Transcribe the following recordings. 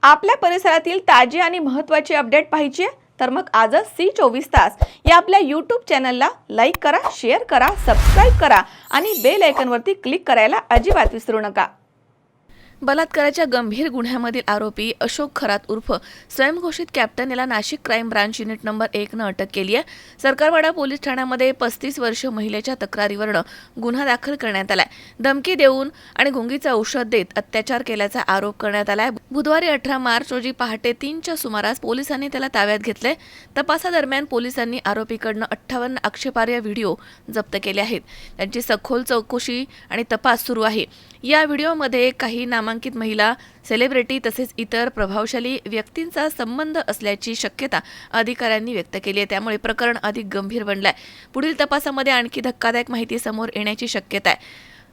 आपल्या परिसरातील ताजी आणि महत्त्वाची अपडेट पाहिजे तर मग आजच C24 तास या आपल्या YouTube चॅनलला लाईक करा, शेअर करा, सबस्क्राइब करा आणि बेल आयकॉनवरती क्लिक करायला अजिबात विसरू नका। बलात्काराच्या गंभीर गुन्ह्यामधील आरोपी अशोक खरात उर्फ स्वयंघोषित कॅप्टन याला Nashik crime branch unit number 1 ने अटक केली आहे। सरकारवाडा पोलीस ठाण्यामध्ये 35 वर्षीय महिलेच्या तक्रारीवरून गुन्हा दाखल करण्यात आलाय। धमकी देऊन आणि गुंगीचं औषध देत अत्याचार केल्याचा आरोप करण्यात आलाय। बुधवारी 18 मार्च रोजी पहाटे 3च्या सुमारास पोलिसांनी त्याला ताब्यात घेतले। तपासादरम्यान पोलिसांनी आरोपीकडून 58 आक्षेपार्ह व्हिडिओ जप्त केले आहेत। त्यांची सखोल चौकशी आणि तपास सुरू आहे। या व्हिडिओमध्ये काही नामांकित महिला, सेलिब्रिटी तसेच इतर प्रभावशाली व्यक्तींचा संबंध असल्याची शक्यता अधिकाऱ्यांनी व्यक्त केली आहे। त्यामुळे प्रकरण अधिक गंभीर बनले आहे। पुढील तपासामध्ये आणखी धक्कादायक माहिती समोर येण्याची शक्यता आहे।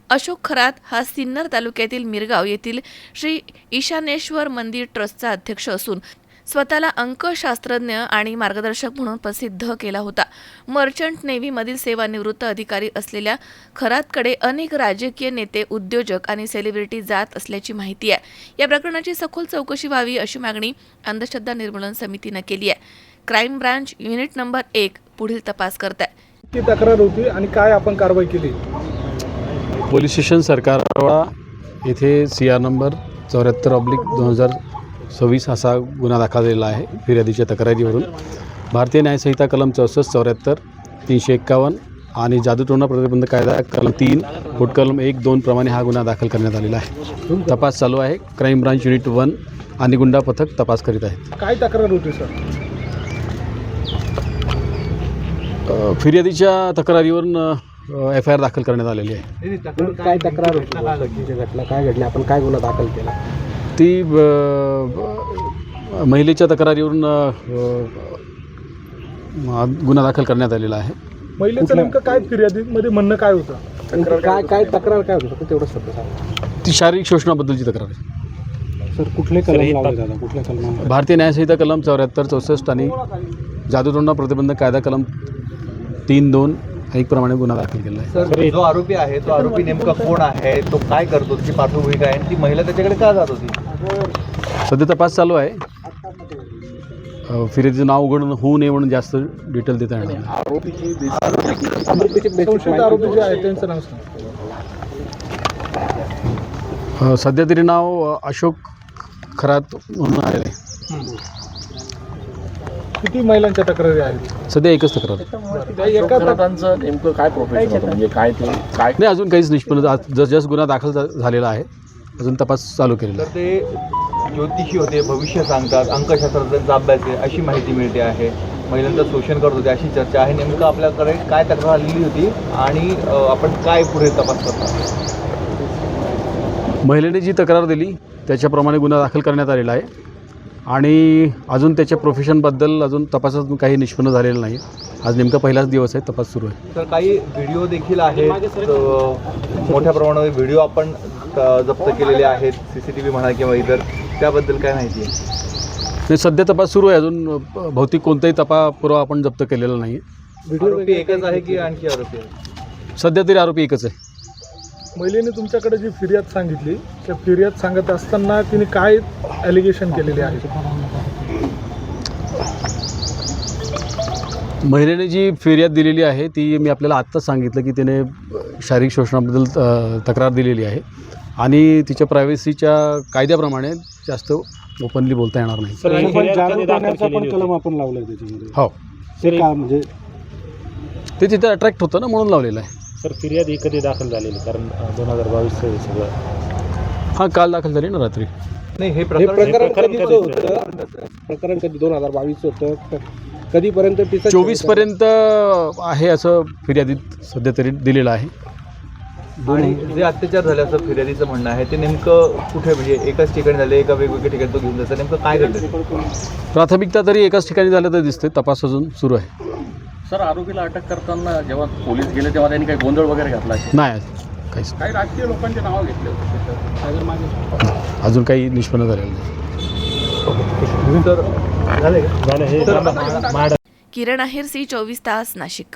अशोक खरात हा सिन्नर तालुक्यातील मिरगाव येथील श्री ईशानेश्वर मंदिर ट्रस्टचा अध्यक्ष असून स्वतःला अंकशास्त्रज्ञ आणि मार्गदर्शक म्हणून प्रसिद्ध केला होता। मर्चंट नेव्हीमधील सेवानिवृत्त अधिकारी असलेल्या खरातकडे अनेक राजकीय नेते, उद्योजक आणि सेलिब्रिटी जात असल्याची माहिती आहे। या प्रकरणाची सखोल चौकशी व्हावी अशी मागणी अंधश्रद्धा निर्मूलन समितीने केली आहे। क्राईम ब्रांच युनिट नंबर 1 पुढील तपास करत आहे। की तक्रार होती आणि काय आपण कारवाई केली? पोलीस स्टेशन सरकारवाडा येथे CR नंबर 74/2026 असा गुन्हा दाखल झालेला आहे। फिर्यादीच्या तक्रारीवरून भारतीय न्यायसंहिता कलम 64, 74, 351 आणि जादूटोणा प्रतिबंध कायदा कलम 3, कलम 1, 2 प्रमाणे हा गुन्हा दाखल करण्यात आलेला आहे। तपास चालू आहे। क्राईम ब्रांच युनिट 1 आणि गुंडा पथक तपास करीत आहेत। काय तक्रार होती सर? फिर्यादीच्या तक्रारीवरून FIR दाखल करण्यात आलेली आहे। काय तक्रार होती? घटना काय घडली? आपण काय गुन्हा दाखल केला? ती महिलेच्या तक्रारीवरून गुन्हा दाखल करण्यात आलेला आहे। महिलेचं नेमकं काय फिर्यादीमध्ये म्हणणं काय होतं? काय तक्रार काय होती फक्त तेवढंच शब्द सांगा। ती शारीरिक शोषणाबद्दलची तक्रार आहे। सर कुठले कलम लावले दादा? कुठल्या कलम? भारतीय न्यायसंहिता कलम 74, 64 आणि जादूटोणा प्रतिबंध कायदा कलम 3, 2 एक प्रमाणे गुन्हा दाखल केला आहे। सर जो आरोपी आहे तो आरोपी नेमका कोण आहे, तो काय करतो, त्याची पार्श्वभूमी काय आणि ती महिला त्याच्याकडे का जात होती? सध्या तपास चालू आहे। फिर्यादीचं नाव उघड होऊ नये म्हणून जास्त डिटेल देता येणार नाही। आरोपी जे आहे त्यांचं नाव सांगा। सध्या तरी नाव अशोक खरात म्हणून आहे। किती महिलांच्या तक्रारी आहेत? सध्या एकच तक्रार आहे। एका तक्रारांचं नेमकं काय प्रोफेशन होतं, म्हणजे काय ते काय नाही, अजून काहीच निष्पन्न जस्ट गुन्हा दाखल झालेला आहे। अजून तपास चालू केलेला तर ते ज्योतिषी होते, भविष्य सांगतात, अंकशास्त्राचा अभ्यास आहे अशी माहिती मिळते आहे। महिलांचं शोषण करत होते अशी चर्चा आहे। नेमकं आपल्याकडे काय तक्रार आलेली होती आणि आपण काय पुढे तपास करतो? महिलेने जी तक्रार दिली त्याच्याप्रमाणे गुन्हा दाखल करण्यात आलेला आहे आणि अजून त्याच्या प्रोफेशनबद्दल अजून तपासातून काही निष्पन्न झालेलं नाही। आज नेमका पहिलाच दिवस आहे, तपास सुरू आहे। तर काही व्हिडिओ देखील आहेत, मोठ्या प्रमाणावर व्हिडिओ आपण जप्त केलेले आहेत, CCTV म्हणा किंवा इतर, त्याबद्दल काय माहिती आहे? नाही, सध्या तपास सुरू आहे। अजून भौतिक कोणताही पुरावा आपण जप्त केलेला नाही। आरोपी एकच आहे की आणखी आरोपी आहे? सध्या तरी आरोपी एकच आहे। महिलेने तुमच्याकडे जी फिर्याद सांगितली त्या फिर्याद सांगत असताना तिने काय ॲलिगेशन केलेले आहे? महिलेने जी फिर्याद दिलेली आहे ती मी आपल्याला आत्ताच सांगितलं की तिने शारीरिक शोषणाबद्दल तक्रार दिलेली आहे आणि तिच्या प्रायव्हसीच्या कायद्याप्रमाणे जास्त ओपनली बोलता येणार नाही। कलम आपण लावलाय त्याच्यामध्ये? हो, ते का म्हणजे ते तिथे अट्रॅक्ट होतं ना म्हणून लावलेलं आहे। सर फिर्याद ही कधी दाखल झालेली? कारण 2022 सगळं हां, काल दाखल झाली ना रात्री। नाही, हे प्रकरण कधी 2022 होतं? कधीपर्यंत? 24पर्यंत आहे असं फिर्यादीत सध्या तरी दिलेलं आहे। आणि जे अत्याचार झाले असं फिर्यादीचं म्हणणं आहे ते नेमकं कुठे, म्हणजे एकाच ठिकाणी झाले एका वेगवेगळ्या ठिकाणी तो घेऊन जायचं, नेमकं काय घडलं? प्राथमिकता तरी एकाच ठिकाणी झालं तर दिसते। तपास अजून सुरू आहे। सर आरोपीला अटक करताना जेव्हा पोलीस गेले तेव्हा त्यांनी काही गोंधळ वगैरे घातला? नाही, काहीच काही राजकीय लोकांचे नावं घेतले होते अजून काही निष्पन्न झालेलं नाही। तर झालं किरण आहेर, C24 तास, नाशिक।